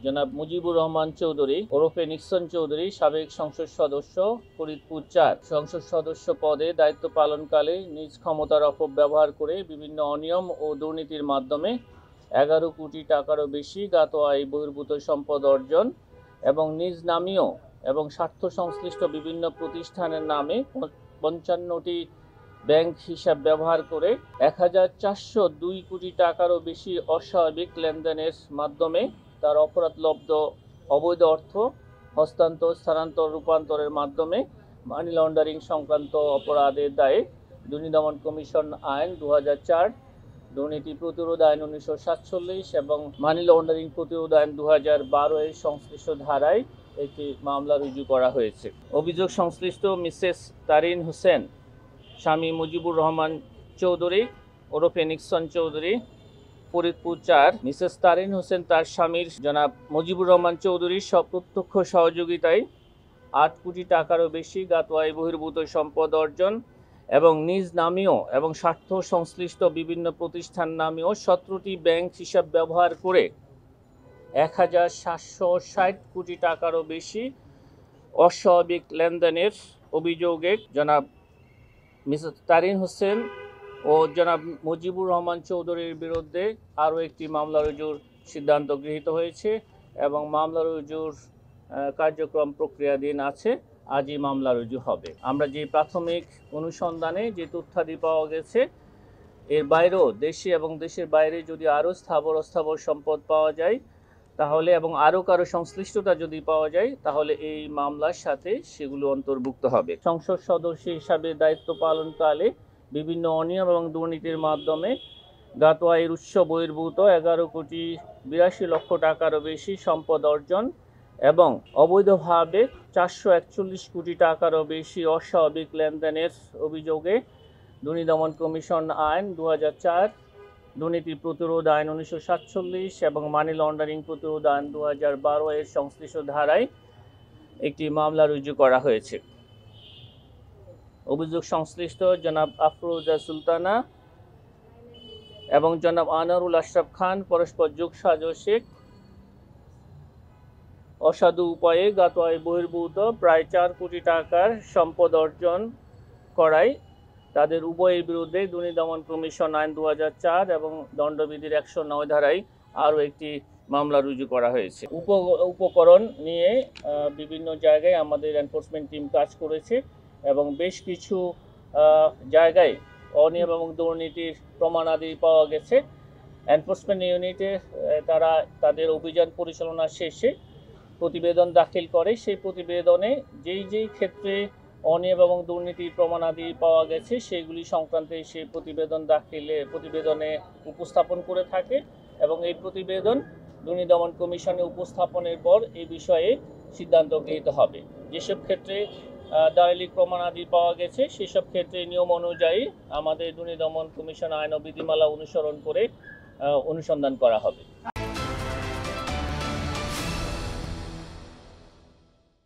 জনাব মুজিবুর রহমান চৌধুরী ওরফে নিক্সন চৌধুরী সাবেক সংসদ সদস্য ফরিদপুর ৪ সংসদ সদস্য পদে দায়িত্ব পালনকালে নিজ ক্ষমতার অপব্যবহার করে বিভিন্ন অনিয়ম ও দুর্নীতির মাধ্যমে ১১ কোটি টাকারও বেশি জ্ঞাত আয় বহির্ভূত সম্পদ অর্জন এবং নিজ নামীয় এবং স্বার্থ সংশ্লিষ্ট বিভিন্ন প্রতিষ্ঠানের নামে ৫৫টি ব্যাংক হিসাব ব্যবহার করে ১,৪০২ কোটি টাকারও বেশি অস্বাভাবিক লেনদেনের মাধ্যমে তার অপরাধলব্ধ অবৈধ অর্থ হস্তান্তর, স্থানান্তর, রূপান্তরের মাধ্যমে মানি লন্ডারিং সংক্রান্ত অপরাধের দায়ে দুর্নীতি দমন কমিশন আইন ২০০৪, দুর্নীতি প্রতিরোধ আইন ১৯৪৭ এবং মানি লন্ডারিং প্রতিরোধ আইন ২০১২ এর সংশ্লিষ্ট ধারায় একটি মামলা রুজু করা হয়েছে। অভিযোগ সংশ্লিষ্ট মিসেস তারিন হোসেন স্বামী মুজিবুর রহমান চৌধুরী ওরফে নিক্সন চৌধুরী ফরিদপুর ৪, মিসেস তারিন হোসেন তার স্বামীর জনাব মুজিবুর রহমান চৌধুরীর প্রত্যক্ষ সহযোগিতায় ৮ কোটি টাকারও বেশি জ্ঞাত আয় বহির্ভূত সম্পদ অর্জন এবং নিজ নামীয় এবং স্বার্থ সংশ্লিষ্ট বিভিন্ন প্রতিষ্ঠান নামীয় ১৭টি ব্যাংক হিসাব ব্যবহার করে ১,৭৬০ কোটি টাকারও বেশি অস্বাভাবিক লেনদেনের অভিযোগে জনাব মিসেস তারিন হোসেন ও জনাব মুজিবুর রহমান চৌধুরীর বিরুদ্ধে আরও একটি মামলা রুজুর সিদ্ধান্ত গৃহীত হয়েছে এবং মামলা রুজুর কার্যক্রম প্রক্রিয়াধীন আছে। আজই মামলা রুজু হবে। আমরা যে প্রাথমিক অনুসন্ধানে যে তথ্যাদি পাওয়া গেছে, এর বাইরেও দেশে এবং দেশের বাইরে যদি আরও স্থাবর অস্থাবর সম্পদ পাওয়া যায় তাহলে এবং আরও কারো সংশ্লিষ্টতা যদি পাওয়া যায় তাহলে এই মামলার সাথে সেগুলো অন্তর্ভুক্ত হবে। সংসদ সদস্য হিসাবে দায়িত্ব পালনকালে বিভিন্ন অনিয়ম এবং দুর্নীতির মাধ্যমে জ্ঞাত আয়ের উৎস বহির্ভূত ১১,৮২,০০,০০০ টাকারও বেশি সম্পদ অর্জন এবং অবৈধভাবে ৪৪১ কোটি টাকারও বেশি অস্বাভাবিক লেনদেনের অভিযোগে দুর্নীতি দমন কমিশন আইন ২০০৪, দুর্নীতি প্রতিরোধ আইন ১৯৪৭ এবং মানি লন্ডারিং প্রতিরোধ আইন ২০১২ এর সংশ্লিষ্ট ধারায় একটি মামলা রুজু করা হয়েছে। অভিযোগ সংশ্লিষ্ট জনাব আফরোজা সুলতানা এবং জনাব আনোয়ারুল আশরাফ খান পরস্পর যোগসাজশে অসাধু উপায়ে জ্ঞাত আয় বহির্ভূত প্রায় ৪ কোটি টাকার সম্পদ অর্জন করায় তাদের উভয়ের বিরুদ্ধে দুর্নীতি দমন কমিশন আইন ২০০৪ এবং দণ্ডবিধির ১০৯ ধারায় আরও একটি মামলা রুজু করা হয়েছে। উপকরণ নিয়ে বিভিন্ন জায়গায় আমাদের এনফোর্সমেন্ট টিম কাজ করেছে এবং বেশ কিছু জায়গায় অনিয়ম এবং দুর্নীতির প্রমাণাদি পাওয়া গেছে। এনফোর্সমেন্ট ইউনিটে তারা তাদের অভিযান পরিচালনা শেষে প্রতিবেদন দাখিল করে। সেই প্রতিবেদনে যেই ক্ষেত্রে অনিয়ম এবং দুর্নীতির প্রমাণাদি পাওয়া গেছে সেগুলি সংক্রান্তে সেই প্রতিবেদনে উপস্থাপন করে থাকে এবং এই প্রতিবেদন দুর্নীতি দমন কমিশনে উপস্থাপনের পর এই বিষয়ে সিদ্ধান্ত গৃহীত হবে। যেসব ক্ষেত্রে দালিলিক প্রমাণাদি পাওয়া গেছে সেসব ক্ষেত্রে নিয়ম অনুযায়ী আমাদের দুর্নীতি দমন কমিশন আইন ও বিধিমালা অনুসরণ করে অনুসন্ধান করা হবে।